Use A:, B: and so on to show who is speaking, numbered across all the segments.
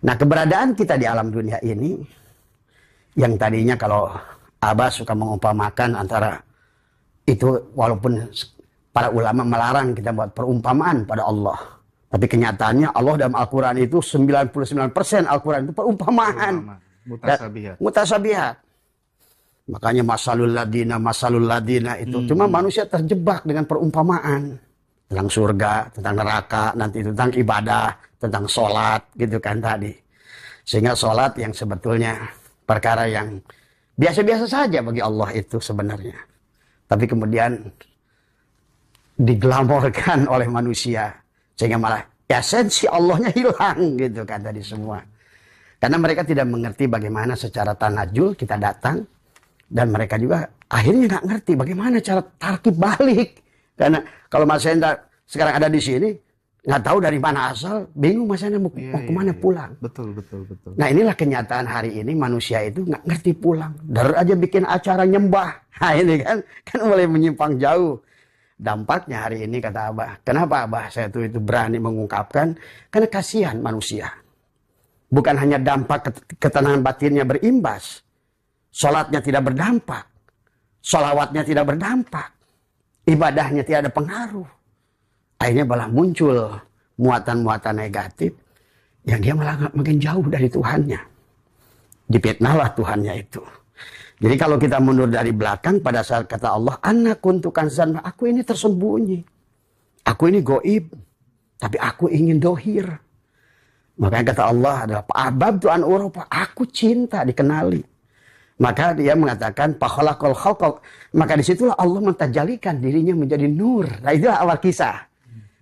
A: Nah, keberadaan kita di alam dunia ini, yang tadinya kalau Abah suka mengumpamakan antara itu, walaupun para ulama melarang kita buat perumpamaan pada Allah. Tapi kenyataannya Allah dalam Al-Quran itu 99% Al-Quran itu perumpamaan. Mutasabihat. Makanya masalul ladina itu. Cuma manusia terjebak dengan perumpamaan. Tentang surga, tentang neraka, nanti tentang ibadah, tentang sholat gitu kan tadi. Sehingga sholat yang sebetulnya perkara yang biasa-biasa saja bagi Allah itu sebenarnya. Tapi kemudian diglamorkan oleh manusia. Sehingga malah esensi Allahnya hilang gitu kan tadi semua. Karena mereka tidak mengerti bagaimana secara tanajul kita datang. Dan mereka juga akhirnya nggak ngerti bagaimana cara tarkib balik. Karena kalau Mas Hendra sekarang ada di sini, nggak tahu dari mana asal, bingung Mas Hendra mau kemana pulang.
B: Betul.
A: Nah inilah kenyataan hari ini, manusia itu nggak ngerti pulang. Dari aja bikin acara nyembah. Nah ini kan mulai menyimpang jauh. Dampaknya hari ini kata Abah, kenapa Abah saya itu berani mengungkapkan? Karena kasihan manusia. Bukan hanya dampak ketenangan batinnya berimbas. Sholatnya tidak berdampak. Sholawatnya tidak berdampak. Ibadahnya tidak ada pengaruh. Akhirnya malah muncul muatan-muatan negatif. Yang dia malah makin jauh dari Tuhannya. Dipitnahlah Tuhannya itu. Jadi kalau kita mundur dari belakang pada saat kata Allah, Ana kuntu kanzan, aku ini tersembunyi. Aku ini goib. Tapi aku ingin dohir. Makanya kata Allah adalah Abab Tuhan Uropa, aku cinta dikenali. Maka dia mengatakan pakhalaqal khalqa. Maka disitulah Allah mentajalikan dirinya menjadi nur. Nah itulah awal kisah.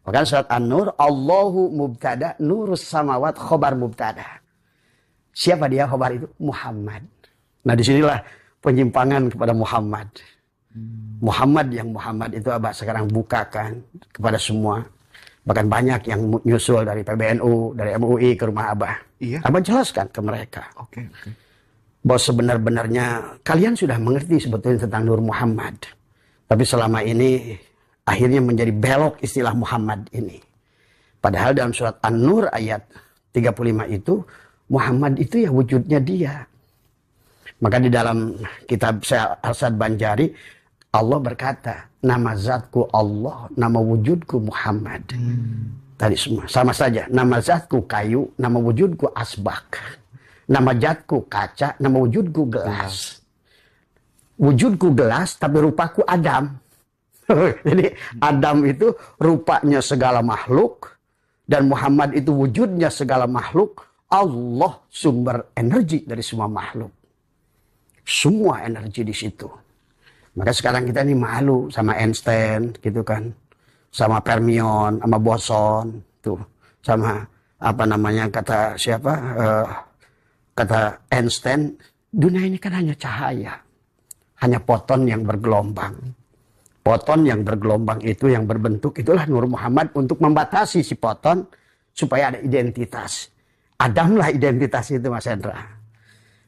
A: Maka surat An-Nur, Allahu mubtada, nurus samawat, khobar mubtada. Siapa dia khobar itu? Muhammad. Nah disinilah penyimpangan kepada Muhammad. Muhammad itu Abah sekarang bukakan kepada semua. Bahkan banyak yang nyusul dari PBNU, dari MUI ke rumah Abah.
B: Iya.
A: Abah jelaskan ke mereka.
B: Oke.
A: Bahwa sebenar-benarnya kalian sudah mengerti sebetulnya tentang Nur Muhammad. Tapi selama ini akhirnya menjadi belok istilah Muhammad ini. Padahal dalam surat An-Nur ayat 35 itu, Muhammad itu ya wujudnya dia. Maka di dalam kitab Al-Sad Banjari, Allah berkata, nama zatku Allah, nama wujudku Muhammad. Tadi semua sama saja. Nama zatku kayu, nama wujudku asbak. Nama zatku kaca, nama wujudku gelas. Wujudku gelas, tapi rupaku Adam. Jadi Adam itu rupanya segala makhluk. Dan Muhammad itu wujudnya segala makhluk. Allah sumber energi dari semua makhluk. Semua energi di situ. Maka sekarang kita ini malu sama Einstein gitu kan. Sama fermion, sama boson. Tuh. Sama apa namanya kata siapa? Kata Einstein, dunia ini kan hanya cahaya. Hanya foton yang bergelombang. Foton yang bergelombang itu, yang berbentuk, itulah Nur Muhammad untuk membatasi si foton supaya ada identitas. Adamlah identitas itu Mas Hendra.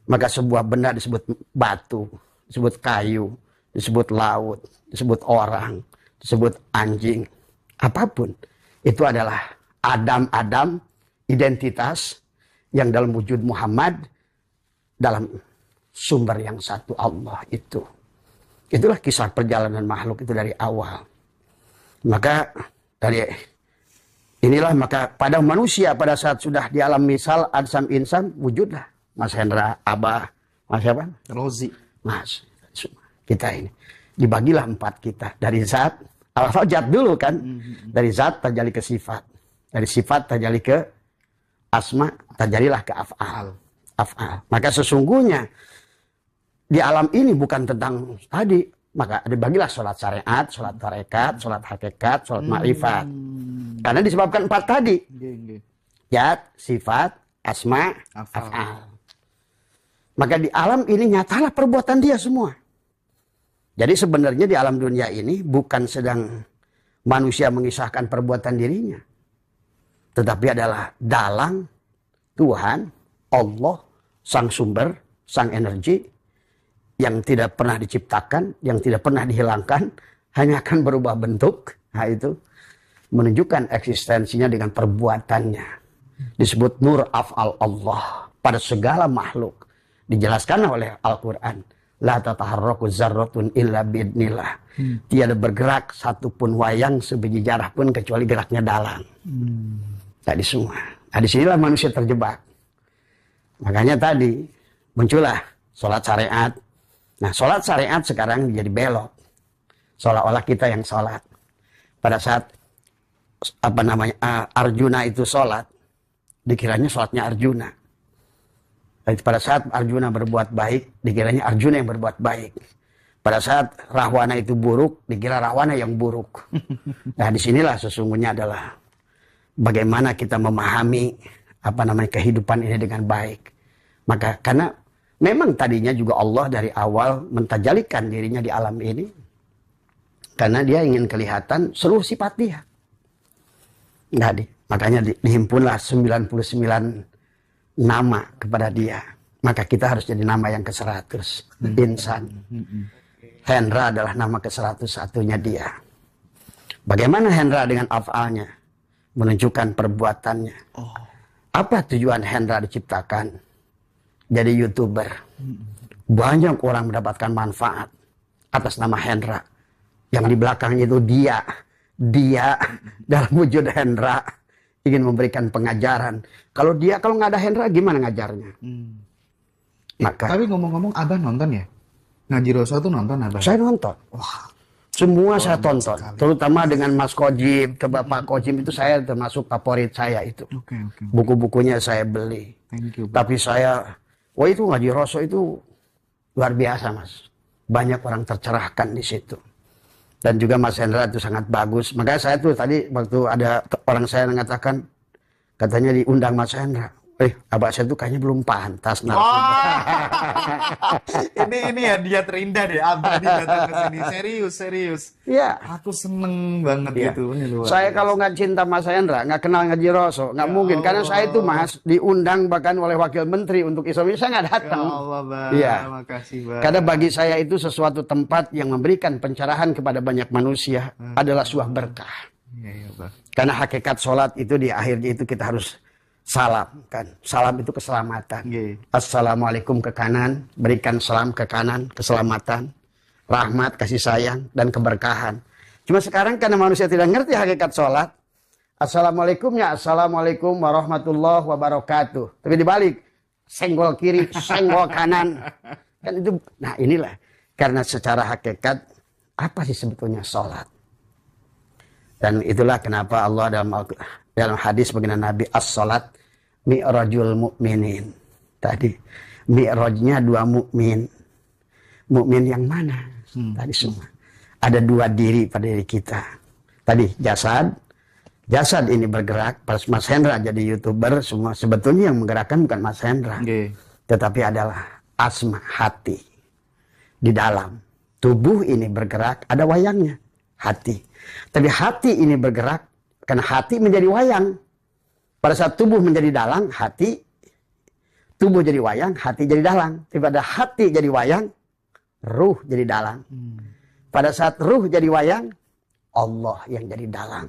A: Maka sebuah benda disebut batu, disebut kayu, disebut laut, disebut orang, disebut anjing. Apapun. Itu adalah Adam, identitas yang dalam wujud Muhammad, dalam sumber yang satu Allah itu. Itulah kisah perjalanan makhluk itu dari awal. Maka dari inilah maka pada manusia pada saat sudah di alam misal adsam insan wujudlah Mas Hendra, Abah, Mas siapa?
B: Rozi.
A: Mas, kita ini dibagilah 4 kita dari zat. Awal zat dulu kan, dari zat terjadi ke sifat, dari sifat terjadi ke asma, terjadilah ke af'al. Maka sesungguhnya di alam ini bukan tentang tadi. Maka dibagilah sholat syariat, sholat tarekat, sholat hakikat, sholat ma'rifat. Karena disebabkan 4 tadi. Zat, sifat, asma, af'al. Maka di alam ini nyatalah perbuatan dia semua. Jadi sebenarnya di alam dunia ini bukan sedang manusia mengisahkan perbuatan dirinya. Tetapi adalah dalang Tuhan, Allah, sang sumber, sang energi yang tidak pernah diciptakan, yang tidak pernah dihilangkan, hanya akan berubah bentuk. Nah itu menunjukkan eksistensinya dengan perbuatannya. Disebut nur af'al Allah pada segala makhluk. Dijelaskan oleh Al-Quran. La tataharraku zarratun illa biidnillah. Tiada bergerak satupun wayang sebiji jarah pun kecuali geraknya dalang. Tadi semua. Nah, disinilah manusia terjebak. Makanya tadi muncullah sholat syariat. Nah, sholat syariat sekarang jadi belok. Seolah-olah kita yang sholat. Pada saat Arjuna itu sholat, dikiranya sholatnya Arjuna. Pada saat Arjuna berbuat baik, dikiranya Arjuna yang berbuat baik. Pada saat Rahwana itu buruk, dikira Rahwana yang buruk. Nah, disinilah sesungguhnya adalah bagaimana kita memahami kehidupan ini dengan baik. Maka karena memang tadinya juga Allah dari awal mentajalikan dirinya di alam ini, karena dia ingin kelihatan seluruh sifat dia. Makanya dihimpunlah 99 nama kepada dia. Maka kita harus jadi nama yang ke-100. Insan. Hendra adalah nama ke-101-nya dia. Bagaimana Hendra dengan af'alnya? Menunjukkan perbuatannya. Apa tujuan Hendra diciptakan? Jadi YouTuber. Banyak orang mendapatkan manfaat atas nama Hendra. Yang di belakangnya itu dia dalam wujud Hendra ingin memberikan pengajaran. Kalau nggak ada Hendra gimana ngajarnya?
B: Tapi ngomong-ngomong, Abah nonton ya? Ngaji Roso tuh nonton Abah?
A: Saya nonton. Wah, semua saya tonton. Sekali. Terutama dengan Mas Kojim, ke Bapak Kojim itu saya termasuk favorit saya itu. Buku-bukunya saya beli.
B: Thank you,
A: tapi itu ngaji Roso itu luar biasa, Mas. Banyak orang tercerahkan di situ. Dan juga Mas Hendra itu sangat bagus. Makanya saya tuh tadi waktu ada orang saya mengatakan, katanya diundang Mas Hendra. Abah saya tuh kayaknya belum pantas.
B: Ini ya dia terindah deh Abah datang ke sini. Serius.
A: Iya.
B: Aku seneng banget gitu.
A: Saya kalau nggak cinta Mas Hendra, nggak kenal ngaji Roso, nggak mungkin. Karena saya itu Mas diundang bahkan oleh wakil menteri untuk Islam, saya nggak datang.
B: Ya Allah, Bang.
A: Iya.
B: Makasih, Bang.
A: Karena bagi saya itu sesuatu tempat yang memberikan pencerahan kepada banyak manusia adalah sebuah berkah.
B: Iya, Bang.
A: Karena hakikat sholat itu di akhirnya itu kita harus salam, kan? Salam itu keselamatan. Assalamualaikum ke kanan, berikan salam ke kanan, keselamatan, rahmat, kasih sayang, dan keberkahan. Cuma sekarang karena manusia tidak ngerti hakikat sholat, Assalamualaikumnya, Assalamualaikum warahmatullahi wabarakatuh. Tapi dibalik, senggol kiri, senggol kanan. Kan itu, nah inilah. Karena secara hakikat, apa sih sebetulnya sholat? Dan itulah kenapa Allah dalam hadis baginda Nabi, as-salat mi'rajul mu'minin. Tadi mi'rajnya dua mukmin. Mukmin yang mana? Tadi semua. Ada dua diri pada diri kita. Tadi jasad ini bergerak. Pas Mas Hendra jadi YouTuber, semua sebetulnya yang menggerakkan bukan Mas Hendra. Tetapi adalah asma, hati. Di dalam tubuh ini bergerak, ada wayangnya, hati. Tapi hati ini bergerak karena hati menjadi wayang. Pada saat tubuh menjadi dalang, tubuh jadi wayang, hati jadi dalang. Tapi pada hati jadi wayang, ruh jadi dalang. Pada saat ruh jadi wayang, Allah yang jadi dalang.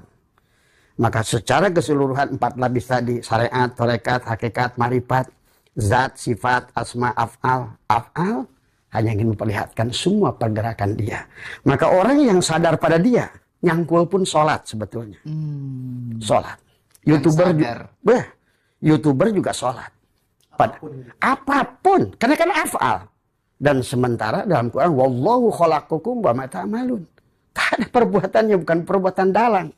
A: Maka secara keseluruhan 4 lapis tadi, syariat, tarekat, hakikat, marifat, zat, sifat, asma, af'al. Af'al hanya ingin memperlihatkan semua pergerakan dia. Maka orang yang sadar pada dia, nyangkul pun sholat sebetulnya. Sholat. YouTuber juga sholat. Apapun. Karena kan af'al. Dan sementara dalam Quran, wallahu khalaqakum wa ma ta'malun. Tak ada perbuatannya, bukan perbuatan dalang.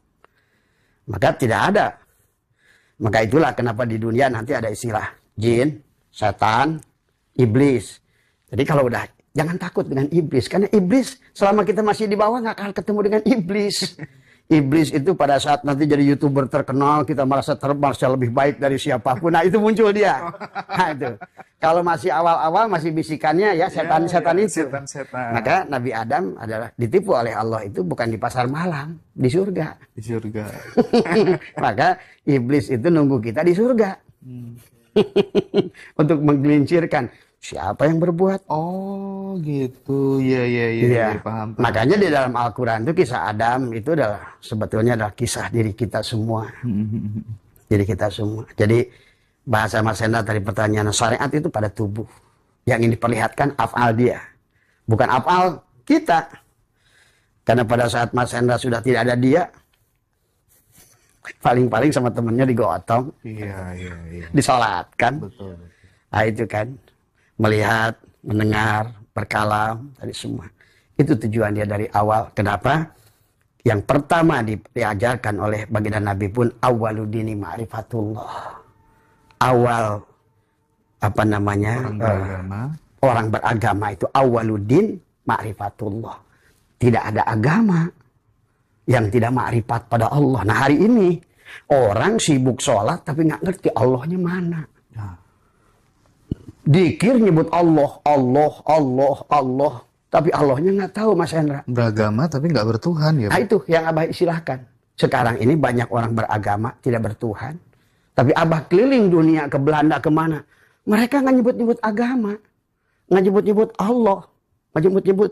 A: Maka tidak ada. Maka itulah kenapa di dunia nanti ada istilah jin, setan, iblis. Jadi kalau udah, jangan takut dengan iblis. Karena iblis selama kita masih di bawah nggak akan ketemu dengan iblis. Iblis itu pada saat nanti jadi YouTuber terkenal, kita merasa lebih baik dari siapapun. Nah itu muncul dia. Nah itu. Kalau masih awal-awal masih bisikannya ya setan-setan itu.
B: Setan-setan.
A: Maka Nabi Adam adalah ditipu oleh Allah itu bukan di pasar malam, di surga.
B: Di surga.
A: Maka iblis itu nunggu kita di surga. Untuk menggelincirkan. Siapa yang berbuat?
B: Oh gitu, iya, paham.
A: Makanya di dalam Al-Quran itu kisah Adam itu adalah sebetulnya adalah kisah diri kita semua. Jadi kita semua. Jadi bahasa Mas Hendra tadi pertanyaan, syariat itu pada tubuh. Yang ini diperlihatkan afal dia. Bukan afal kita. Karena pada saat Mas Hendra sudah tidak ada dia, paling-paling sama temennya digotong.
B: Iya.
A: Disolatkan.
B: Betul.
A: Nah itu kan. Melihat, mendengar, berkalam, tadi semua. Itu tujuan dia dari awal. Kenapa? Yang pertama diajarkan oleh baginda Nabi pun awaludini ma'rifatullah. Awal orang beragama itu awaludin ma'rifatullah. Tidak ada agama yang tidak ma'rifat pada Allah. Nah hari ini orang sibuk sholat tapi nggak ngerti Allahnya mana. Dikir nyebut Allah. Tapi Allahnya nggak tahu Mas Hendra.
B: Beragama tapi nggak bertuhan ya.
A: Nah itu yang Abah istilahkan. Sekarang ini banyak orang beragama tidak bertuhan. Tapi Abah keliling dunia ke Belanda kemana. Mereka nggak nyebut-nyebut agama. Nggak nyebut-nyebut Allah. Nggak nyebut-nyebut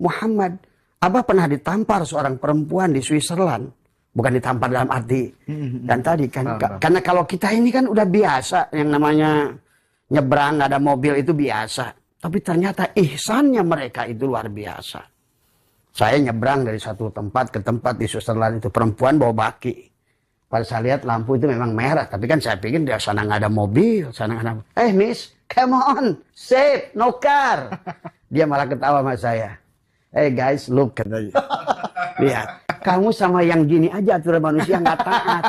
A: Muhammad. Abah pernah ditampar seorang perempuan di Switzerland. Bukan ditampar dalam arti. Dan tadi kan. Karena kalau kita ini kan udah biasa. Yang namanya nyebrang nggak ada mobil itu biasa. Tapi ternyata ihsannya mereka itu luar biasa. Saya nyebrang dari satu tempat ke tempat di Switzerland itu. Perempuan bawa baki. Pada saya lihat lampu itu memang merah. Tapi kan saya pikir di sana nggak ada mobil. Sana nggak ada. Miss, come on. Safe, no car. Dia malah ketawa sama saya. Guys, look. Lihat. Kamu sama yang gini aja aturan manusia nggak taat.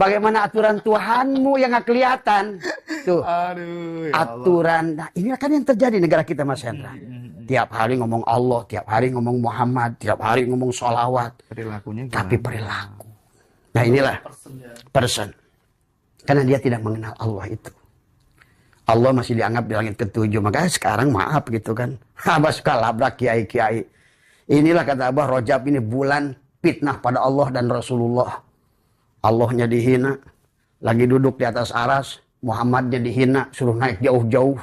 A: Bagaimana aturan Tuhanmu yang nggak kelihatan? Tuh.
B: Aduh, ya
A: aturan. Nah, ini kan yang terjadi di negara kita Mas Hendra. Tiap hari ngomong Allah, tiap hari ngomong Muhammad, tiap hari ngomong sholawat.
B: Perilakunya gimana?
A: Tapi perilaku. Nah inilah person. Karena dia tidak mengenal Allah itu. Allah masih dianggap di langit ketujuh. Makanya sekarang maaf gitu kan. Abah suka labrak kiai-kiai. Inilah kata Abah, Rajab ini bulan fitnah pada Allah dan Rasulullah. Allahnya dihina. Lagi duduk di atas aras. Muhammadnya dihina. Suruh naik jauh-jauh.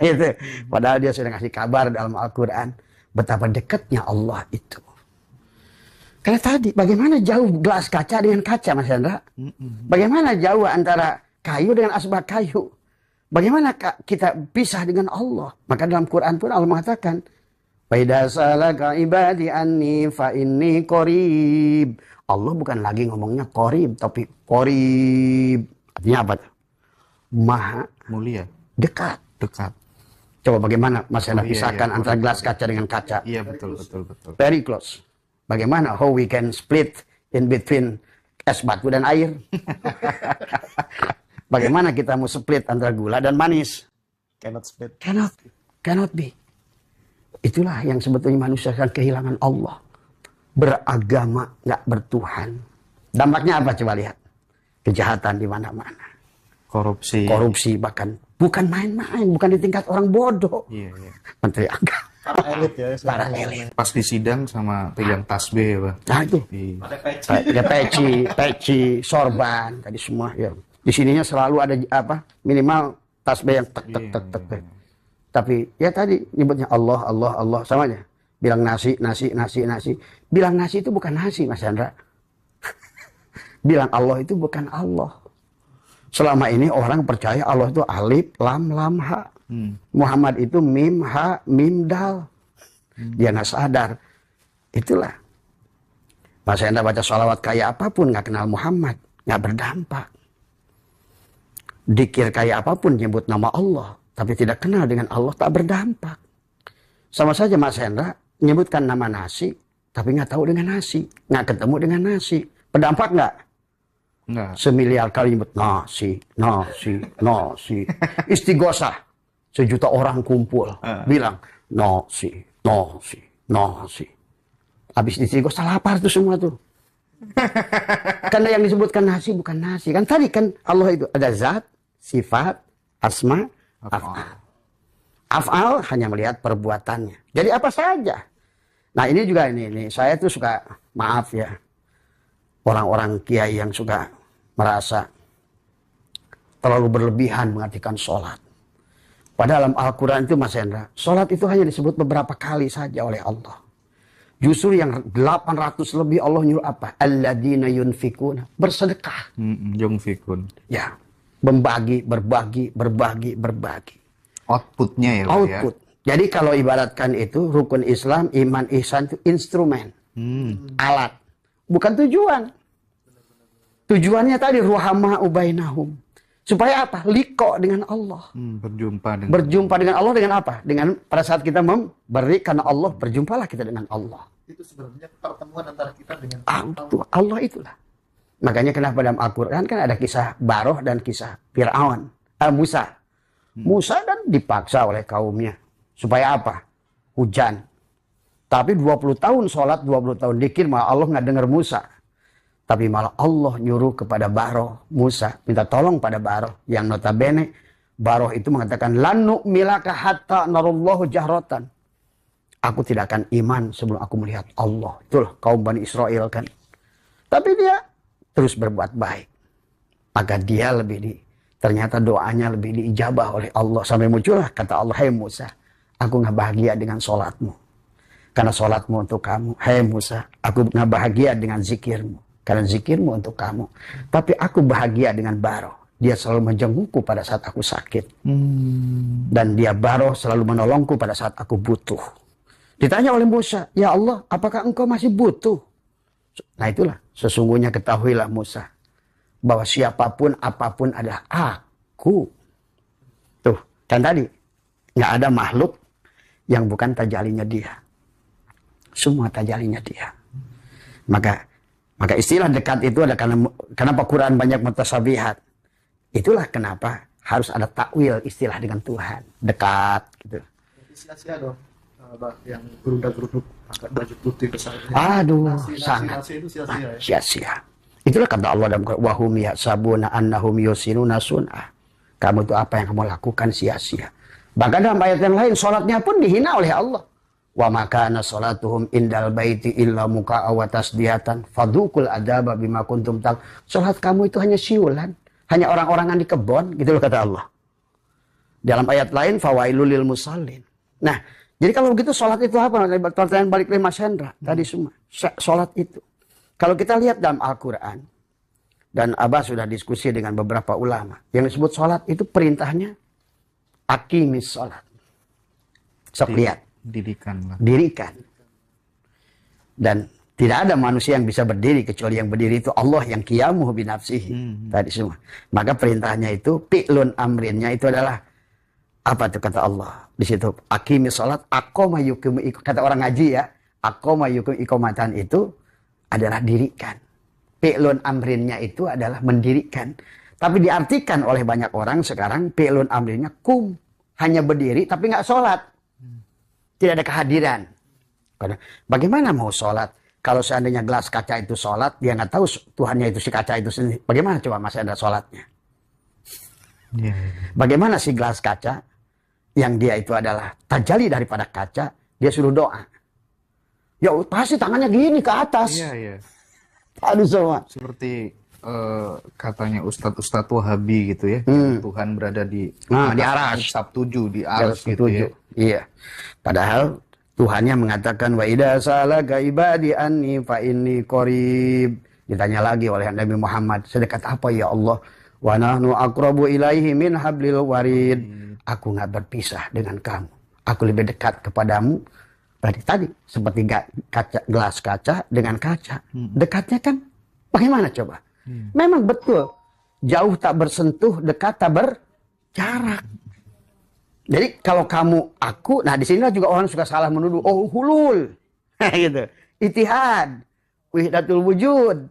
A: Itu. Padahal dia sudah ngasih kabar dalam Al-Quran. Betapa dekatnya Allah itu. Karena tadi, bagaimana jauh gelas kaca dengan kaca, Mas Hendra? Bagaimana jauh antara kayu dengan asbak kayu? Bagaimana kita pisah dengan Allah? Maka dalam Quran pun Allah mengatakan, "Faidha salaka ibadi anni fa inni qarib." Allah bukan lagi ngomongnya qarib, tapi qarib. Artinya apa? Maha
B: mulia,
A: dekat. Coba bagaimana Mas Hendra pisahkan antara gelas kaca dengan kaca?
B: Iya, betul.
A: Very close. Bagaimana how we can split in between es batu dan air? Bagaimana kita mau split antara gula dan manis?
B: Cannot split.
A: Cannot be. Itulah yang sebetulnya manusia akan kehilangan Allah. Beragama, nggak bertuhan. Dampaknya apa coba lihat? Kejahatan di mana-mana. Korupsi bahkan. Bukan main-main, bukan di tingkat orang bodoh.
B: Iya.
A: Menteri Agama.
B: Para elit ya.
A: Para elit.
B: Pas di sidang sama pegang tasbih ya, Pak.
A: Nah itu. Ada peci, sorban, tadi semua. Ya. Di sininya selalu ada apa? Minimal tasbih yang tek. Tapi ya tadi nyebutnya Allah samanya. Bilang nasi. Bilang nasi itu bukan nasi, Mas Chandra. Bilang Allah itu bukan Allah. Selama ini orang percaya Allah itu alif, lam, ha. Muhammad itu mim, ha, mim, dal. Dia nggak sadar. Itulah. Mas Hendra baca sholawat kayak apapun nggak kenal Muhammad, nggak berdampak. Dikir kayak apapun nyebut nama Allah, tapi tidak kenal dengan Allah tak berdampak. Sama saja Mas Hendra menyebutkan nama nasi, tapi nggak tahu dengan nasi, nggak ketemu dengan nasi. Berdampak nggak?
B: Enggak.
A: Semiliar kali nyebut nasi. Istighosah. 1.000.000 orang kumpul. Bilang nasi. Habis istighosah lapar tuh semua tuh. Karena yang disebutkan nasi bukan nasi. Kan tadi kan Allah itu ada zat, sifat, asma, af'al. Af'al hanya melihat perbuatannya. Jadi apa saja. Nah ini juga ini saya tuh suka, maaf ya. Orang-orang kiai yang suka merasa terlalu berlebihan mengartikan sholat. Padahal dalam Al-Quran itu Mas Hendra, sholat itu hanya disebut beberapa kali saja oleh Allah. Justru yang 800 lebih Allah nyuruh apa? Alladzina yunfikuna, bersedekah.
B: Yunfikun.
A: Ya, berbagi.
B: Outputnya ya, Pak,
A: Output. Ya? Jadi kalau ibaratkan itu rukun Islam, iman, ihsan itu instrumen, alat, bukan tujuan. Tujuannya tadi ruhama ubainahum. Supaya apa? Liko dengan Allah. Berjumpa dengan Allah dengan apa? Dengan pada saat kita memberi karena Allah, berjumpalah kita dengan Allah.
C: Itu sebenarnya pertemuan antara kita dengan
A: Allah itulah. Makanya kenapa dalam Al-Quran kan ada kisah Baroh dan kisah Fir'aun, Musa. Musa kan dipaksa oleh kaumnya. Supaya apa? Hujan. Tapi 20 tahun sholat, 20 tahun dikir, malah Allah nggak dengar Musa. Tapi malah Allah nyuruh kepada Baroh, Musa, minta tolong pada Baroh. Yang notabene, Baroh itu mengatakan, Lan milaka hatta narullahu jahratan. Aku tidak akan iman sebelum aku melihat Allah. Itulah kaum Bani Israel kan. Tapi dia terus berbuat baik. Maka dia ternyata doanya lebih diijabah oleh Allah. Sampai muncullah kata Allah, Hai Musa, aku nggak bahagia dengan sholatmu. Karena sholatmu untuk kamu. Hai Musa, aku nggak bahagia dengan zikirmu. Karena zikirmu untuk kamu. Tapi aku bahagia dengan Baroh. Dia selalu menjengukku pada saat aku sakit. Dan dia Baroh selalu menolongku pada saat aku butuh. Ditanya oleh Musa, ya Allah, apakah engkau masih butuh? Nah itulah, sesungguhnya ketahuilah Musa, bahwa siapapun, apapun adalah aku. Tuh, kan tadi, nggak ada makhluk yang bukan tajalinya dia. Semua tajalinya dia. Maka istilah dekat itu ada kenapa Quran banyak mutasyabihat. Itulah kenapa harus ada takwil istilah dengan Tuhan. Dekat gitu.
C: Sia-sia dong. Yang gerundak-geruduk angkat baju putih ke sana.
A: Aduh, sangat.
C: Itu sia-sia ya.
A: Sia-sia. Itulah kata Allah dalam Quran, wahum yahsabuna annahum yusinuna sun'ah. Kamu itu apa yang kamu lakukan sia-sia. Bahkan dalam ayat yang lain, sholatnya pun dihina oleh Allah. Wa makana sholatuhum indal baiti illa muka'a wa tasdiyatan fadukul adaba bima kuntum tal. Sholat kamu itu hanya siulan, hanya orang-orangan di kebon, gitu loh kata Allah. Dalam ayat lain, fawailul lil musallin. Nah, jadi kalau begitu sholat itu apa? Pertanyaan balik dari Mas Hendra tadi semua. Sholat itu. Kalau kita lihat dalam Al-Quran, dan Abah sudah diskusi dengan beberapa ulama, yang disebut sholat itu perintahnya aqimis sholat. Sok lihat. Dirikan. Dan tidak ada manusia yang bisa berdiri kecuali yang berdiri itu Allah yang qiyamuhu binafsihi. Tadi semua. Maka perintahnya itu fi'lun amrinnya itu adalah apa itu kata Allah di situ, aqimis salat, aqama yuqimu, kata orang ngaji ya, aqama yuqimu iqamatan itu adalah dirikan. Fi'lun amrinnya itu adalah mendirikan. Tapi diartikan oleh banyak orang sekarang fi'lun amrinnya kum, hanya berdiri tapi nggak sholat. Tidak ada kehadiran. Karena bagaimana mau sholat? Kalau seandainya gelas kaca itu sholat, dia nggak tahu Tuhannya itu si kaca itu sendiri. Bagaimana coba masih ada sholatnya? Bagaimana si gelas kaca yang dia itu adalah tajali daripada kaca, dia suruh doa. Ya pasti tangannya gini ke atas.
B: Iya.
A: Aduh semua.
B: Seperti katanya Ustadz Wahabi gitu ya. Tuhan berada di
A: aras.
B: Sab 7 di aras gitu ya.
A: Iya. Padahal Tuhannya mengatakan wa idza salaka ibadi anni fa inni qarib. Ditanya lagi oleh Nabi Muhammad, sedekat apa ya Allah? Wa nahnu aqrabu ilaihi min hablil warid. Aku enggak berpisah dengan kamu. Aku lebih dekat kepadamu. Tadi seperti gelas kaca dengan kaca. Dekatnya kan bagaimana coba? Memang betul. Jauh tak bersentuh, dekat tak berjarak. Jadi kalau kamu aku, nah di sinilah juga orang suka salah menuduh, oh hulul, gitu, itihad, wahdatul wujud.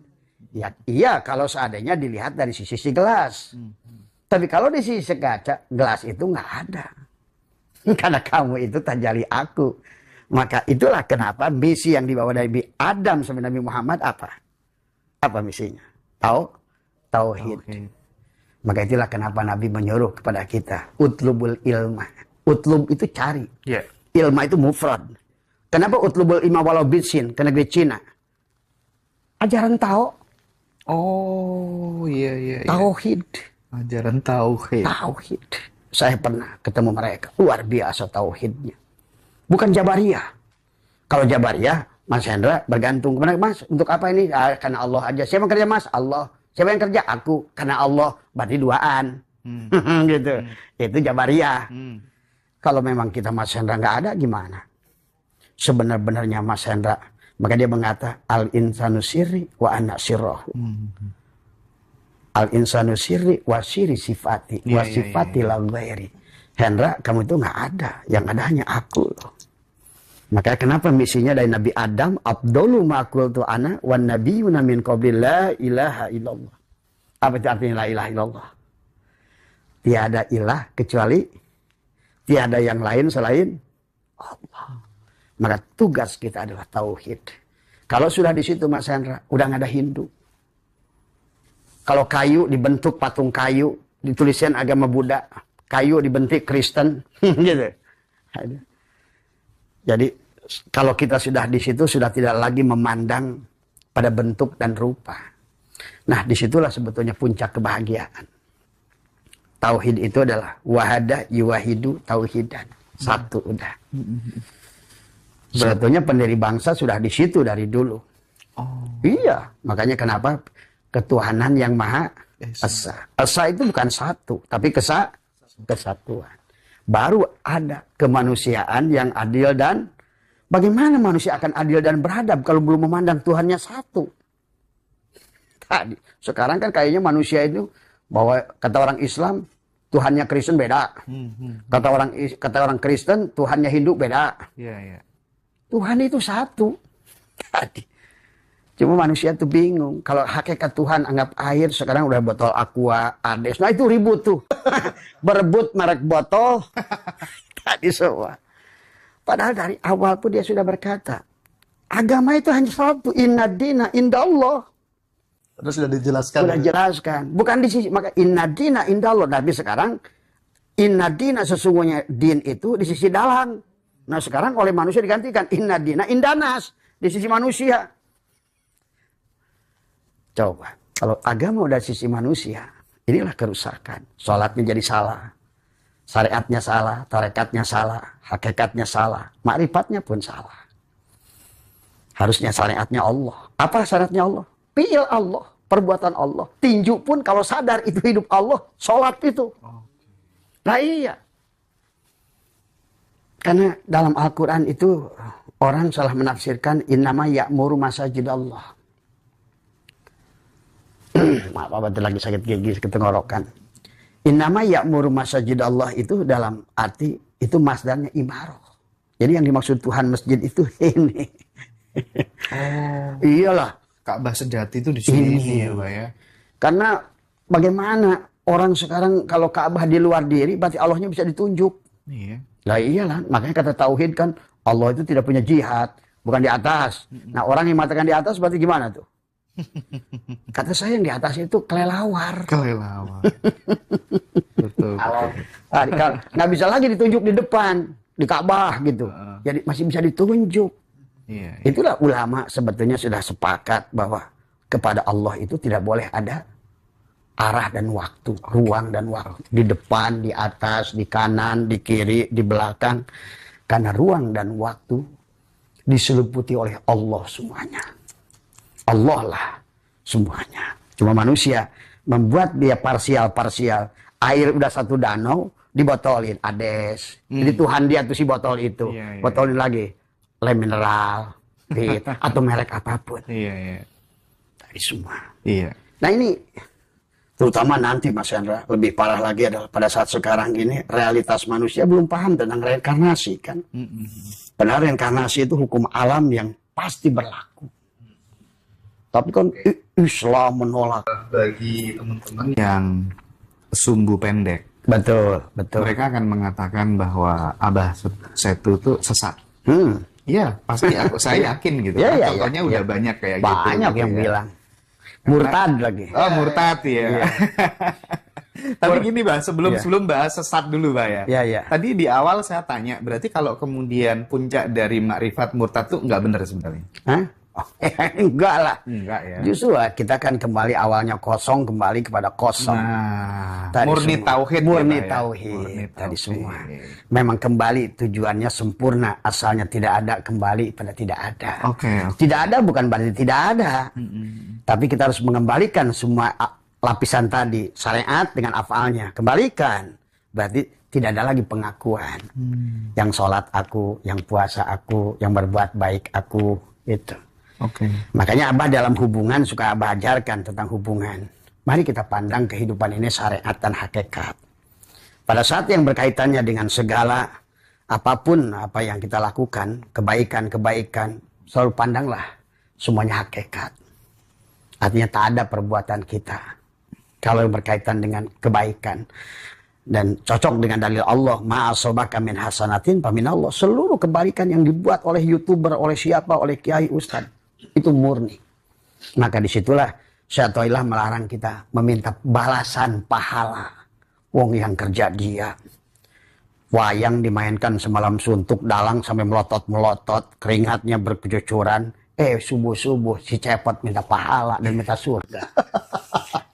A: Ya, iya kalau seandainya dilihat dari sisi gelas. Tapi kalau di sisi kaca, gelas itu nggak ada. Karena kamu itu tajali aku. Maka itulah kenapa misi yang dibawa dari Adam sampai Nabi Muhammad apa? Apa misinya? Tauhid. Maka itulah kenapa Nabi menyuruh kepada kita utlubul ilma. Utlub itu cari. Ilma itu mufrad. Kenapa utlubul ilma walau bisin ke negeri Cina? Ajaran
B: Oh iya.
A: Tauhid.
B: Ajaran tauhid.
A: Saya pernah ketemu mereka. Luar biasa tauhidnya. Bukan Jabariyah. Kalau Jabariyah, Mas Hendra bergantung kepada Mas. Untuk apa ini? Karena Allah aja. Siapa yang kerja Mas? Allah. Siapa yang kerja? Aku. Karena Allah. Berarti duaan. Gitu. Itu Jabariyah. Kalau memang kita Mas Hendra nggak ada, gimana? Sebenar-benarnya Mas Hendra. Maka dia mengata, al-insanu sirri wa ana sirrohu. Al-insanu sirri wa sirri sifati. Wa sifati la ghairi. Hendra, kamu itu nggak ada. Yang ada hanya aku loh. Maka kenapa misinya dari Nabi Adam, Abdullu ma'qultu ana wan nabiyuna min qabli la ilaha illallah. Apa itu artinya la ilaha illallah? Tiada ilah kecuali tiada yang lain selain Allah. Maka tugas kita adalah tauhid. Kalau sudah di situ Mas Hendra, udah nggak ada Hindu. Kalau kayu dibentuk patung kayu, dituliskan agama Buddha, kayu dibentuk Kristen, gitu. Jadi kalau kita sudah di situ sudah tidak lagi memandang pada bentuk dan rupa. Nah, disitulah sebetulnya puncak kebahagiaan. Tauhid itu adalah wahada yuwahidu tauhidan. Satu udah. Sebetulnya pendiri bangsa sudah di situ dari dulu. Iya, makanya kenapa ketuhanan yang maha esa. Esa itu bukan satu, tapi kesatuan. Baru ada kemanusiaan yang adil dan bagaimana manusia akan adil dan beradab kalau belum memandang Tuhannya satu? Tadi, sekarang kan kayaknya manusia itu bahwa kata orang Islam Tuhannya Kristen beda. Kata orang Kristen Tuhannya Hindu beda. Tuhan itu satu. Tadi. Cuma manusia tuh bingung. Kalau hakikat Tuhan anggap air, sekarang udah botol Aqua, Ades. Nah itu ribut tuh. Berebut merek botol. Tadi semua. Padahal dari awal pun dia sudah berkata, agama itu hanya satu. Inna dina indallah.
C: Terus sudah dijelaskan.
A: Sudah jelaskan. Bukan di sisi, maka inna dina indallah. Tapi sekarang, inna dina sesungguhnya din itu di sisi dalam. Nah sekarang oleh manusia digantikan. Inna dina indanas. Di sisi manusia. Coba, kalau agama udah sisi manusia, inilah kerusakan. Sholatnya jadi salah, syariatnya salah, tarekatnya salah, hakikatnya salah, makrifatnya pun salah. Harusnya syariatnya Allah. Apa syariatnya Allah? Fi'il Allah, perbuatan Allah. Tinju pun kalau sadar itu hidup Allah, sholat itu. Nah iya. Karena dalam Al-Quran itu orang salah menafsirkan innama ya'muru masajidallah. Maaf, apa lagi sakit gigi ketenggorokan. Innama ya'muru masajidallah itu dalam arti itu masdarnya imarah. Jadi yang dimaksud Tuhan masjid itu ini. Iyalah.
B: Ka'bah sejati itu di sini ya, Pak ya.
A: Karena bagaimana orang sekarang kalau Ka'bah di luar diri berarti Allahnya bisa ditunjuk.
B: Iya.
A: Lah iyalah, makanya kata tauhid kan Allah itu tidak punya jihad, bukan di atas. Nah, orang yang mengatakan di atas berarti gimana tuh? Kata saya yang di atas itu kelelawar.
B: Kelelawar. Betul.
A: Nggak bisa lagi ditunjuk di depan, di Ka'bah gitu. Jadi masih bisa ditunjuk.
B: Iya.
A: Itulah ulama sebetulnya sudah sepakat bahwa kepada Allah itu tidak boleh ada arah dan waktu, ruang dan waktu. Di depan, di atas, di kanan, di kiri, di belakang. Karena ruang dan waktu diseliputi oleh Allah semuanya. Allah lah semuanya. Cuma manusia membuat dia parsial-parsial. Air udah satu danau, dibotolin. Ades. Jadi Tuhan dia tuh si botol itu.
B: Iya.
A: Botolin lagi. Lem mineral. Gitu. Atau merek apapun.
B: Iya.
A: Dari semua.
B: Iya.
A: Nah ini terutama nanti Mas Hendra, lebih parah lagi adalah pada saat sekarang ini realitas manusia belum paham tentang reinkarnasi kan. Padahal reinkarnasi itu hukum alam yang pasti berlaku. Tapi kan Islam menolak.
B: Bagi teman-teman yang sumbu pendek,
A: Betul.
B: mereka akan mengatakan bahwa Abah Setu itu sesat. Iya, pasti saya yakin gitu.
A: Iya,
B: Contohnya udah banyak kayak gitu.
A: Banyak yang bilang. Murtad lagi.
B: Oh, murtad ya.
A: Iya.
B: Tapi gini, Bah, sebelum bahas sesat dulu, Bah ya.
A: Iya.
B: Tadi di awal saya tanya, berarti kalau kemudian puncak dari makrifat murtad tuh nggak benar sebenarnya.
A: Hah? Enggak lah.
B: Enggak ya.
A: Justru kita kan kembali awalnya kosong, kembali kepada kosong. Tadi
B: Murni
A: semua.
B: tauhid.
A: Murni
B: kita ya.
A: tauhid.
B: Murni
A: Tadi
B: tauhid.
A: semua. Memang kembali tujuannya sempurna. Asalnya tidak ada, kembali pada tidak ada.
B: Oke.
A: Tidak ada bukan berarti tidak ada. Tapi kita harus mengembalikan semua lapisan tadi. Syariat dengan afalnya. Kembalikan. Berarti tidak ada lagi pengakuan. Yang sholat aku, yang puasa aku, yang berbuat baik aku. Itu.
B: Oke.
A: Makanya Abah dalam hubungan suka Abah ajarkan tentang hubungan. Mari kita pandang kehidupan ini syariat dan hakikat. Pada saat yang berkaitannya dengan segala apapun apa yang kita lakukan, kebaikan-kebaikan, selalu pandanglah semuanya hakikat. Artinya tak ada perbuatan kita. Kalau yang berkaitan dengan kebaikan. Dan cocok dengan dalil Allah, ma'asobaka min hasanatin paminallah. Seluruh kebaikan yang dibuat oleh YouTuber, oleh siapa, oleh kiai, ustaz, itu murni. Maka disitulah Syaitanillah melarang kita meminta balasan pahala. Wong yang kerja dia. Wayang dimainkan semalam suntuk, dalang sampai melotot-melotot, keringatnya berkecucuran. Subuh-subuh si cepot minta pahala dan minta surga.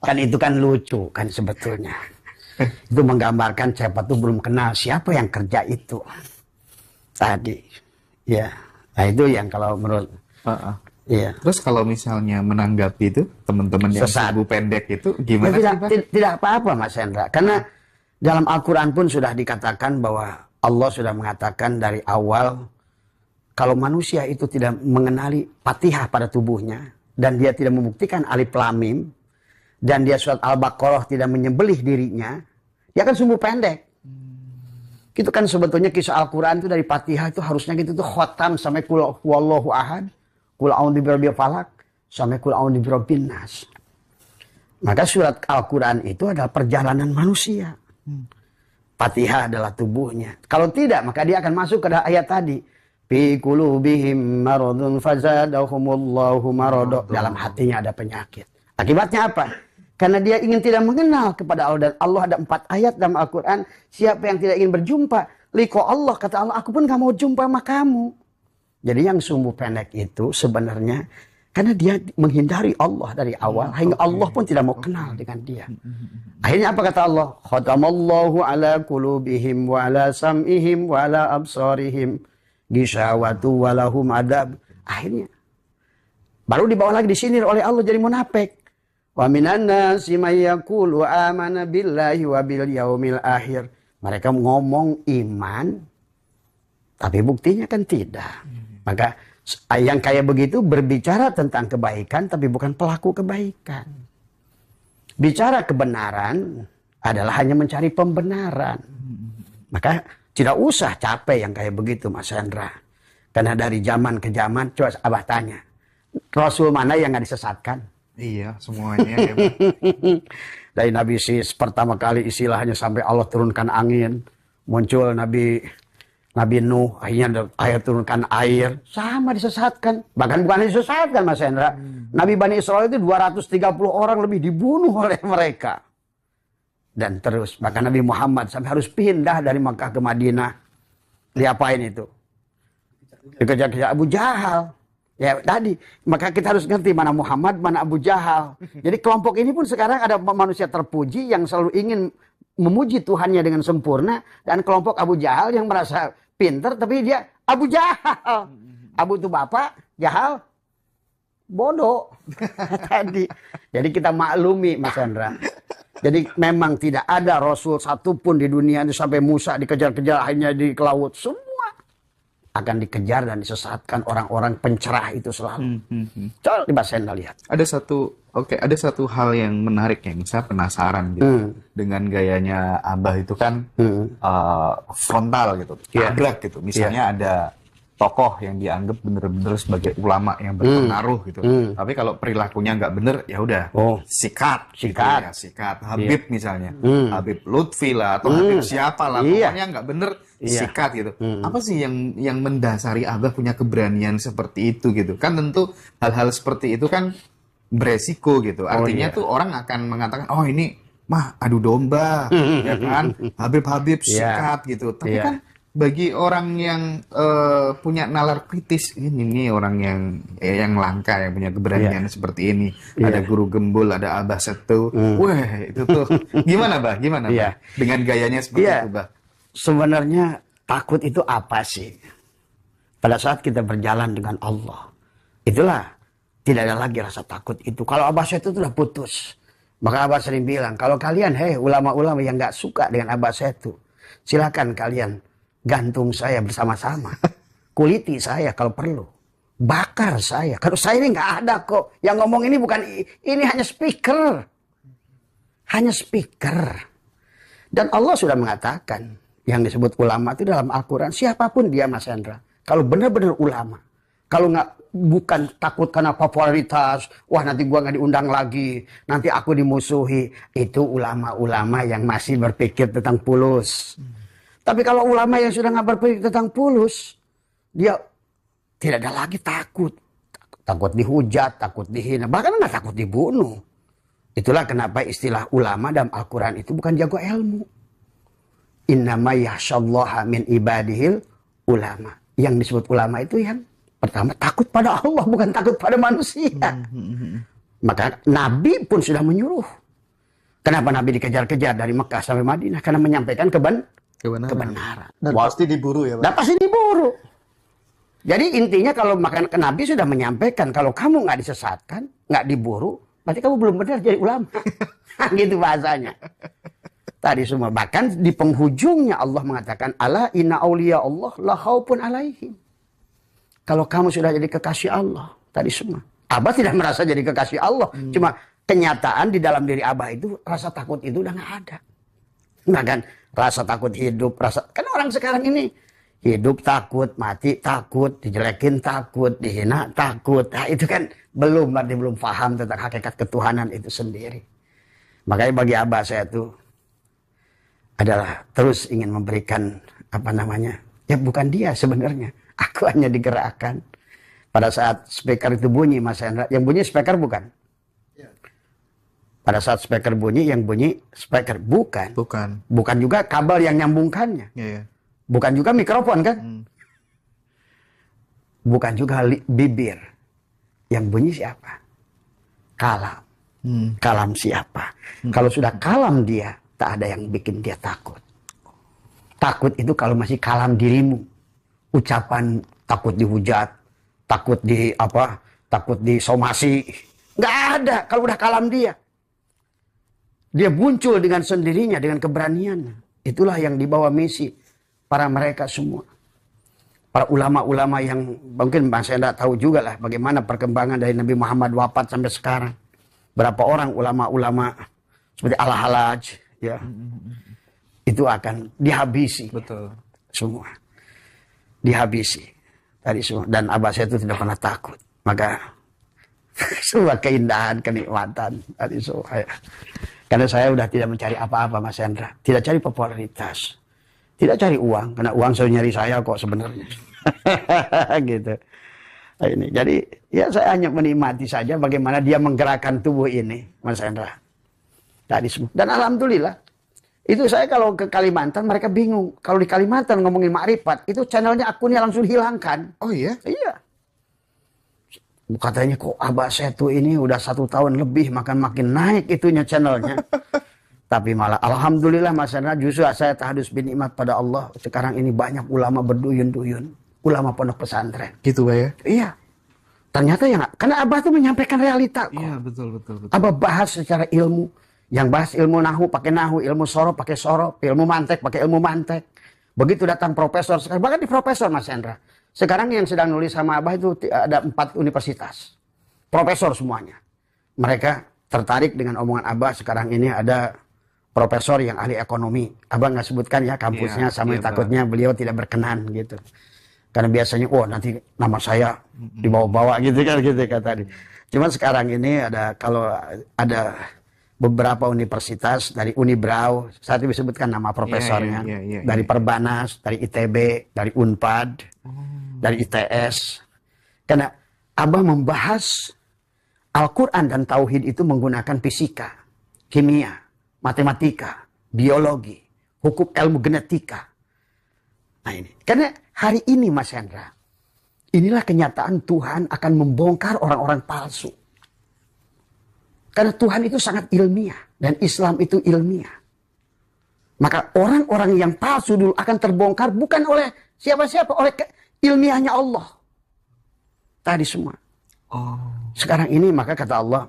A: Kan itu kan lucu kan sebetulnya. Itu menggambarkan cepot itu belum kenal siapa yang kerja itu. Tadi. Ya. Nah itu yang kalau menurut iya.
B: Terus kalau misalnya menanggapi itu teman-teman yang subuh pendek itu gimana sih, Pak?
A: Tidak apa-apa Mas Hendra. Karena dalam Al-Quran pun sudah dikatakan bahwa Allah sudah mengatakan dari awal kalau manusia itu tidak mengenali Fatihah pada tubuhnya dan dia tidak membuktikan alif lam mim dan dia surat Al-Baqarah tidak menyembelih dirinya, dia akan sumbu pendek. Itu kan sebetulnya kisah Al-Quran itu dari Fatihah itu harusnya gitu tuh khotam sampai kul huwallahu ahad, kul a'udzu birabbil falaq sampai kul a'udzu birabbin nas. Maka surat Al-Quran itu adalah perjalanan manusia. Fatihah adalah tubuhnya. Kalau tidak maka dia akan masuk ke ayat tadi. Fi qulubihim maradun fazadahumullahu marada. Dalam hatinya ada penyakit. Akibatnya apa? Karena dia ingin tidak mengenal kepada Allah. Dan Allah ada 4 ayat dalam Al-Quran. Siapa yang tidak ingin berjumpa. Liko Allah. Kata Allah, aku pun gak mau jumpa sama kamu. Jadi yang sumbu pendek itu sebenarnya. Karena dia menghindari Allah dari awal. Hingga Allah pun tidak mau kenal dengan dia. Akhirnya apa kata Allah? Khatamallahu ala qulubihim wa ala sam'ihim wa ala absarihim. Gisawatu walahum adab. Akhirnya. Baru dibawa lagi disinir oleh Allah jadi munafik. Wa minan nasi may yaqulu amana billahi wa bil yaumil akhir. Mereka ngomong iman tapi buktinya kan tidak. Maka yang kayak begitu berbicara tentang kebaikan tapi bukan pelaku kebaikan. Bicara kebenaran adalah hanya mencari pembenaran. Maka tidak usah capek yang kayak begitu Mas Hendra. Karena dari zaman ke zaman coba Abah tanya. Rasul mana yang gak disesatkan?
B: Iya, semuanya ya, Pak.
A: Dari Nabi Sis pertama kali istilahnya sampai Allah turunkan angin, muncul Nabi Nuh, akhirnya ayat turunkan air, sama disesatkan. Bahkan bukan disesatkan Mas Hendra. Nabi Bani Israel itu 230 orang lebih dibunuh oleh mereka. Dan terus, bahkan Nabi Muhammad sampai harus pindah dari Makkah ke Madinah. Diapain itu? Dikejar-kejar Abu Jahal. Ya tadi, maka kita harus ngerti mana Muhammad, mana Abu Jahal. Jadi kelompok ini pun sekarang ada manusia terpuji yang selalu ingin memuji Tuhannya dengan sempurna. Dan kelompok Abu Jahal yang merasa pinter, tapi dia Abu Jahal. Abu itu bapak, Jahal bodoh. Tadi. Jadi kita maklumi Mas Hendra. Jadi memang tidak ada Rasul satupun di dunia ini sampai Musa dikejar-kejar hanya di laut. Semua akan dikejar dan disesatkan orang-orang pencerah itu selalu. Coba di Mas Hendra lihat.
B: Ada satu hal yang menarik yang saya penasaran gitu. Dengan gayanya Abah itu kan frontal gitu, tabrak gitu. Misalnya ada tokoh yang dianggap benar-benar sebagai ulama yang berpengaruh gitu. Tapi kalau perilakunya nggak bener, ya udah sikat. Gitu ya, sikat. Habib misalnya, Habib Lutfi lah atau Habib siapa lah, pokoknya nggak bener sikat gitu. Apa sih yang mendasari Abah punya keberanian seperti itu gitu? Kan tentu hal-hal seperti itu kan beresiko gitu. Artinya tuh orang akan mengatakan, oh ini mah adu domba, ya kan? Habib sikat gitu. Tapi kan bagi orang yang punya nalar kritis, ini nih orang yang langka, yang punya keberanian seperti ini. Ada guru gembul, ada Abah Setu. Wah, itu tuh gimana, Bah? Gimana, Bah? Dengan gayanya seperti itu, Bah?
A: Sebenarnya takut itu apa sih? Pada saat kita berjalan dengan Allah, itulah tidak ada lagi rasa takut itu. Kalau Abah Setu sudah putus. Maka Abah sering bilang, kalau kalian, ulama-ulama yang nggak suka dengan Abah Setu, silakan kalian gantung saya bersama-sama. Kuliti saya kalau perlu. Bakar saya. Kalau saya ini nggak ada kok. Yang ngomong ini bukan, ini hanya speaker. Hanya speaker. Dan Allah sudah mengatakan, yang disebut ulama itu dalam Al-Quran, siapapun dia Mas Hendra. Kalau benar-benar ulama. Kalau bukan takut karena popularitas, wah nanti gua nggak diundang lagi, nanti aku dimusuhi. Itu ulama-ulama yang masih berpikir tentang fulus. Tapi kalau ulama yang sudah nggak berpikir tentang fulus, dia tidak ada lagi takut. Takut dihujat, takut dihina, bahkan nggak takut dibunuh. Itulah kenapa istilah ulama dalam Al-Quran itu bukan jago ilmu. Innama yahsyallaha min ibadihil ulama. Yang disebut ulama itu yang pertama takut pada Allah, bukan takut pada manusia. Maka Nabi pun sudah menyuruh. Kenapa Nabi dikejar-kejar dari Mekah sampai Madinah? Karena menyampaikan kebenaran.
C: Dan pasti diburu ya, Pak?
A: Dan pasti diburu. Jadi intinya kalau makan Nabi sudah menyampaikan, kalau kamu nggak disesatkan, nggak diburu, berarti kamu belum benar jadi ulama. Gitu bahasanya. Tadi semua. Bahkan di penghujungnya Allah mengatakan, ala inna awliya Allah la khaufun alaihim. Kalau kamu sudah jadi kekasih Allah, tadi semua. Abah tidak merasa jadi kekasih Allah. Cuma kenyataan di dalam diri Abah itu, rasa takut itu udah nggak ada. Nah kan, rasa takut hidup, kan orang sekarang ini hidup takut, mati takut, dijelekin takut, dihina takut. Nah itu kan belum paham tentang hakikat ketuhanan itu sendiri. Makanya bagi Abah saya itu adalah terus ingin memberikan ya bukan dia sebenarnya. Aku hanya digerakkan. Pada saat speaker itu bunyi, Mas Hendra. Yang bunyi speaker bukan? Ya. Pada saat speaker bunyi, yang bunyi speaker. Bukan. Bukan juga kabel yang nyambungkannya.
B: Ya.
A: Bukan juga mikrofon kan? Bukan juga bibir. Yang bunyi siapa? Kalam. Kalam siapa? Kalau sudah kalam dia, tak ada yang bikin dia takut. Takut itu kalau masih kalam dirimu. Ucapan takut dihujat, takut disomasi, nggak ada. Kalau udah kalam dia muncul dengan sendirinya, dengan keberaniannya. Itulah yang dibawa misi para mereka semua, para ulama-ulama yang mungkin saya tidak tahu juga lah bagaimana perkembangan dari Nabi Muhammad wafat sampai sekarang. Berapa orang ulama-ulama seperti Al-Halaj, ya, itu akan dihabisi.
B: Betul.
A: Semua. Dihabisi tadi semua, dan Abah saya itu tidak pernah takut. Maka semua keindahan, kenikmatan tadi semua. Karena saya udah tidak mencari apa-apa, Mas Hendra, tidak cari popularitas, tidak cari uang, karena uang selalu nyari saya kok sebenarnya. Gitu. Nah, ini jadi ya saya hanya menikmati saja bagaimana dia menggerakkan tubuh ini, Mas Hendra, tadi semua. Dan alhamdulillah. Itu saya kalau ke Kalimantan mereka bingung. Kalau di Kalimantan ngomongin makrifat, itu channelnya akunnya langsung dihilangkan.
B: Oh iya?
A: Iya. Katanya kok Abah Setu ini udah 1 tahun lebih makin naik itunya channelnya. Tapi malah alhamdulillah Mas Hendra, justru saya tahadus bin nikmat pada Allah. Sekarang ini banyak ulama berduyun-duyun. Ulama pondok pesantren.
B: Gitu Pak ya?
A: Iya. Ternyata ya karena Abah tuh menyampaikan realita kok.
B: Iya betul.
A: Abah bahas secara ilmu. Yang bahas ilmu nahu pakai nahu, ilmu sorof pakai sorof, ilmu mantek pakai ilmu mantek. Begitu datang profesor, sekarang bahkan di profesor Mas Hendra. Sekarang yang sedang nulis sama Abah itu ada 4 universitas. Profesor semuanya. Mereka tertarik dengan omongan Abah. Sekarang ini ada profesor yang ahli ekonomi. Abah nggak sebutkan ya kampusnya, sama takutnya beliau tidak berkenan gitu. Karena biasanya, nanti nama saya dibawa-bawa gitu kan tadi. Cuman sekarang ini kalau ada beberapa universitas dari Unibrau, saat itu disebutkan nama profesornya, dari Perbanas, dari ITB, dari Unpad, dari ITS. Karena Abah membahas Al-Quran dan Tauhid itu menggunakan fisika, kimia, matematika, biologi, hukum ilmu genetika. Nah ini. Karena hari ini Mas Hendra, inilah kenyataan Tuhan akan membongkar orang-orang palsu. Karena Tuhan itu sangat ilmiah. Dan Islam itu ilmiah. Maka orang-orang yang palsu dulu akan terbongkar bukan oleh siapa-siapa. Oleh ilmiahnya Allah. Tadi semua. Sekarang ini maka kata Allah.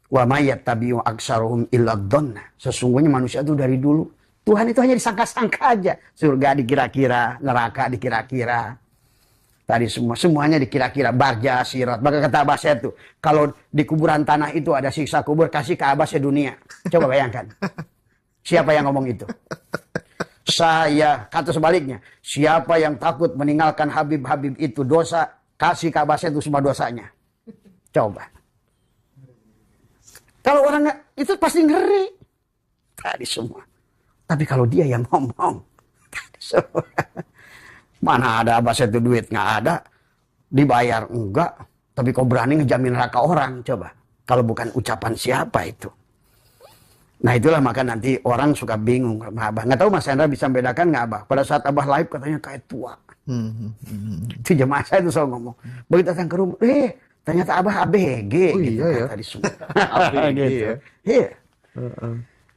A: Wa mayattabi'u aksaruhum illa dhanna. Sesungguhnya manusia itu dari dulu. Tuhan itu hanya disangka-sangka aja. Surga dikira-kira. Neraka dikira-kira. Tadi semuanya dikira-kira. Barja, sirat. Maka kata Abbasnya itu. Kalau di kuburan tanah itu ada siksa kubur. Kasih ke Abbasnya dunia. Coba bayangkan. Siapa yang ngomong itu? Saya. Kata sebaliknya. Siapa yang takut meninggalkan Habib-Habib itu dosa. Kasih ke Abbasnya itu semua dosanya. Coba. Kalau orang itu pasti ngeri. Tadi semua. Tapi kalau dia yang ngomong. Tadi semua. Mana ada Abbas itu duit? Nggak ada. Dibayar? Enggak. Tapi kau berani ngejamin neraka orang? Coba. Kalau bukan ucapan siapa itu? Nah itulah maka nanti orang suka bingung sama Abah. Nggak tahu Mas Hendra bisa membedakan nggak Abah? Pada saat Abah live katanya kayak tua. Itu jemaah saya itu selalu ngomong. Begitu datang ke rumah. Ternyata Abah ABG.
C: Oh
A: gitu,
C: iya ya.
A: Tadi semua.
C: ABG
A: gitu.
C: ya.
A: Iya.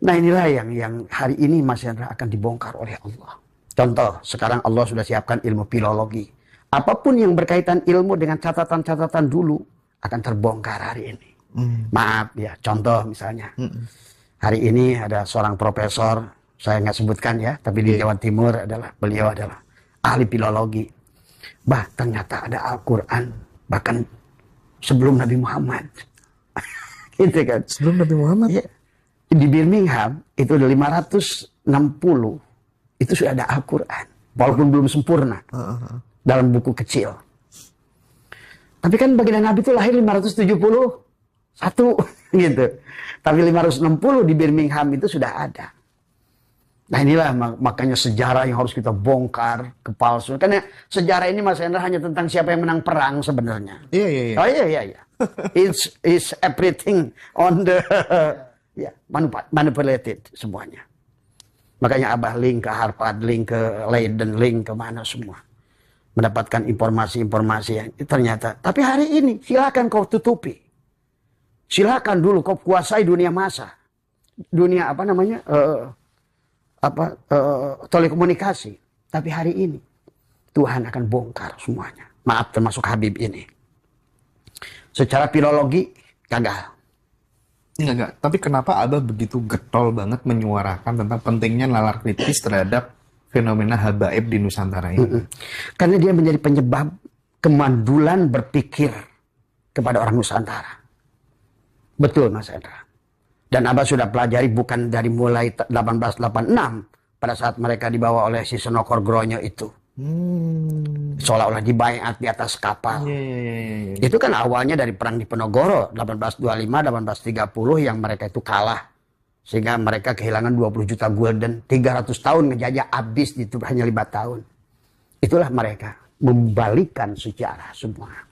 A: Nah inilah yang hari ini Mas Hendra akan dibongkar oleh Allah. Contoh, sekarang Allah sudah siapkan ilmu filologi. Apapun yang berkaitan ilmu dengan catatan-catatan dulu akan terbongkar hari ini. Maaf ya, contoh misalnya. Hari ini ada seorang profesor, saya nggak sebutkan ya, tapi di Jawa Timur beliau adalah ahli filologi. Ternyata ada Al-Quran, bahkan sebelum Nabi Muhammad. Gitu kan.
C: Sebelum Nabi Muhammad?
A: Ya. Di Birmingham, itu ada 560. Itu sudah ada Al-Quran. Walaupun belum sempurna. Dalam buku kecil. Tapi kan baginda Nabi itu lahir 571. Gitu. Tapi 560 di Birmingham itu sudah ada. Nah inilah makanya sejarah yang harus kita bongkar. Kepalsuan. Karena sejarah ini Mas Hendra hanya tentang siapa yang menang perang sebenarnya.
C: Iya.
A: Oh iya. It's everything on the manipulated semuanya. Makanya Abah link ke Harvard, link ke Leiden, link ke mana semua. Mendapatkan informasi-informasi yang ternyata. Tapi hari ini silakan kau tutupi. Silakan dulu kau kuasai dunia massa. Dunia telekomunikasi. Tapi hari ini Tuhan akan bongkar semuanya. Maaf termasuk Habib ini. Secara filologi gagal.
B: Enggak. Tapi kenapa Abah begitu getol banget menyuarakan tentang pentingnya nalar kritis terhadap fenomena habaib di Nusantara ini?
A: Karena dia menjadi penyebab kemandulan berpikir kepada orang Nusantara. Betul Mas Hendra. Dan Abah sudah pelajari bukan dari mulai 1886 pada saat mereka dibawa oleh si Senokorgronyo itu. Seolah-olah dibaiat di atas kapal. Itu kan awalnya dari perang di Penogoro 1825-1830 yang mereka itu kalah. Sehingga mereka kehilangan 20 juta gulden. 300 tahun ngejajah habis itu hanya 5 tahun. Itulah mereka membalikkan sejarah semua.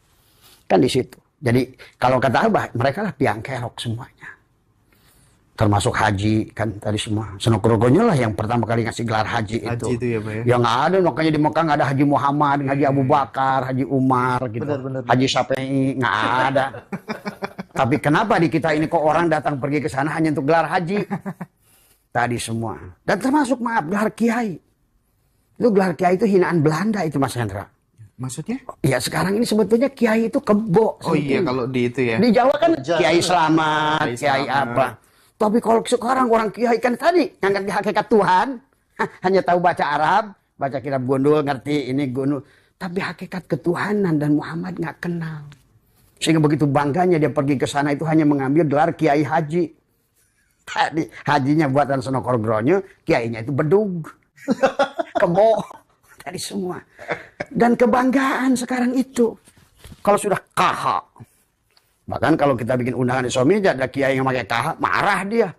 A: Kan di situ. Jadi kalau kata Abah mereka lah piang kerok semuanya. Termasuk haji kan tadi semua. Senokorgronyo lah yang pertama kali ngasih gelar haji itu.
B: Haji itu ya Pak ya?
A: Ya nggak ada, makanya di Mekah nggak ada Haji Muhammad, Haji Abu Bakar, Haji Umar gitu.
C: Benar.
A: Haji Syafi'i nggak ada. Tapi kenapa di kita ini kok orang datang pergi ke sana hanya untuk gelar haji? Tadi semua. Dan termasuk maaf gelar kiai. Itu gelar kiai itu hinaan Belanda itu Mas Hendra.
B: Maksudnya?
A: Ya sekarang ini sebetulnya kiai itu kebo.
B: Oh iya kalau di itu ya.
A: Di Jawa kan kiai selamat, kiai apa. Tapi kalau sekarang orang kiai kan tadi yang ngerti hakikat Tuhan, hanya tahu baca Arab, baca kitab Gundul, ngerti ini Gundul. Tapi hakikat ketuhanan dan Muhammad nggak kenal. Sehingga begitu bangganya dia pergi ke sana itu hanya mengambil gelar kiai haji. Tadi hajinya buatan Senokorgronyo, kiainya itu bedug, kebo, tadi semua. Dan kebanggaan sekarang itu. Kalau sudah KH. Bahkan kalau kita bikin undangan di suami ada kiai yang pakai KH, marah dia.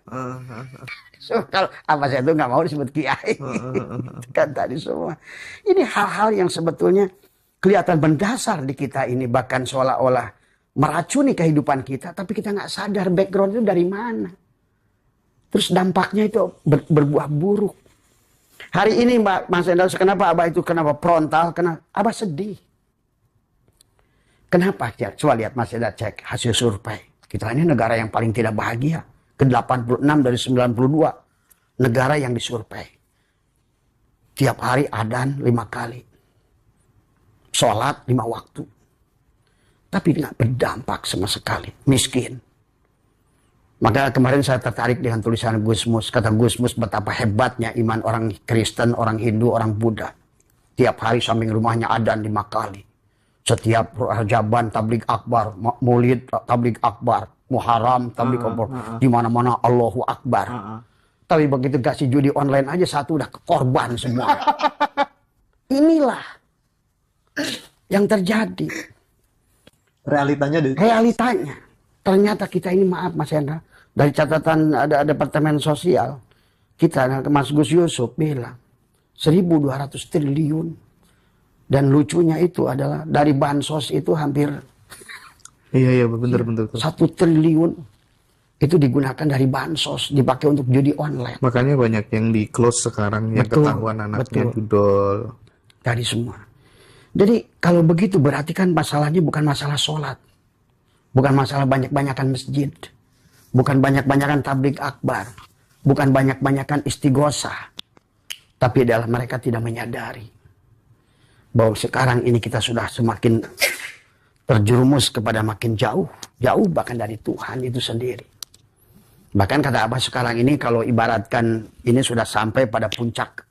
A: So, kalau apa saya itu nggak mau disebut kiai. Kan tadi semua. Ini hal-hal yang sebetulnya kelihatan mendasar di kita ini. Bahkan seolah-olah meracuni kehidupan kita. Tapi kita nggak sadar background itu dari mana. Terus dampaknya itu berbuah buruk. Hari ini Mas Endal, kenapa Abah itu kenapa frontal? Kenapa Abah sedih? Kenapa? Ya, coba lihat Mas Endal, cek hasil survei. Kita ini negara yang paling tidak bahagia. Ke-86 dari 92 negara yang disurvei. Tiap hari adzan 5 kali. Sholat 5 waktu. Tapi nggak berdampak sama sekali. Miskin. Maka kemarin saya tertarik dengan tulisan Gusmus. Kata Gusmus betapa hebatnya iman orang Kristen, orang Hindu, orang Buddha. Tiap hari samping rumahnya adzan 5 kali. Setiap Rajaban tablik akbar, Maulid tablik akbar, Muharram tablik akbar, di mana-mana Allahu Akbar. Tapi begitu kasih judi online aja satu udah korban semua. Inilah yang terjadi. Realitanya. Ternyata kita ini, maaf Mas Hendra, dari catatan ada Departemen Sosial, kita Mas Gus Yusuf bilang 1.200 triliun. Dan lucunya itu adalah dari bansos itu hampir
B: iya benar
A: 1 triliun itu digunakan dari bansos, dipakai untuk judi online.
B: Makanya banyak yang di close sekarang, yang ketahuan anaknya dudol.
A: Dari semua. Jadi kalau begitu berarti kan masalahnya bukan masalah sholat, bukan masalah banyak-banyakan masjid, bukan banyak-banyakan tablik akbar, bukan banyak-banyakan istighosah, tapi adalah mereka tidak menyadari bahwa sekarang ini kita sudah semakin terjerumus kepada makin jauh bahkan dari Tuhan itu sendiri. Bahkan kata Abah sekarang ini kalau ibaratkan ini sudah sampai pada puncak.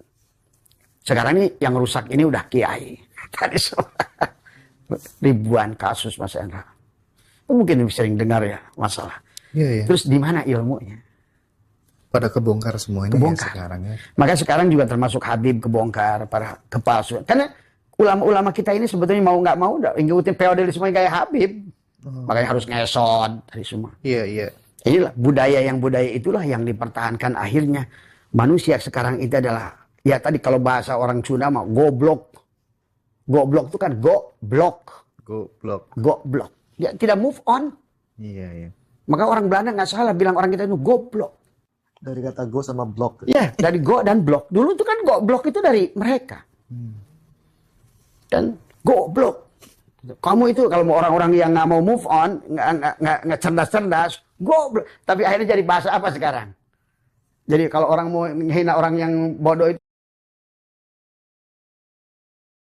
A: Sekarang ini yang rusak ini udah kiai. Tadi ribuan kasus Mas Endra. Mungkin sering dengar ya masalah.
B: Iya.
A: Terus di mana ilmunya?
B: Pada kebongkar semuanya ya sekarang ya.
A: Maka sekarang juga termasuk Habib kebongkar, para kepalsuan. Karena ulama-ulama kita ini sebetulnya mau nggak mau udah ngikutin feodalisme kayak Habib. Makanya harus ngesot dari semua.
B: Iya.
A: Inilah budaya itulah yang dipertahankan akhirnya. Manusia sekarang itu adalah, ya tadi kalau bahasa orang Sunda mah goblok. Goblok itu kan goblok. Dia tidak move on.
B: Iya.
A: Maka orang Belanda nggak salah bilang orang kita itu goblok.
C: Dari kata go sama blok.
A: Ya, dari go dan blok. Dulu itu kan goblok itu dari mereka. Dan goblok. Kamu itu kalau mau orang-orang yang nggak mau move on, nggak cerdas-cerdas, goblok. Tapi akhirnya jadi bahasa apa sekarang? Jadi kalau orang mau menghina orang yang bodoh itu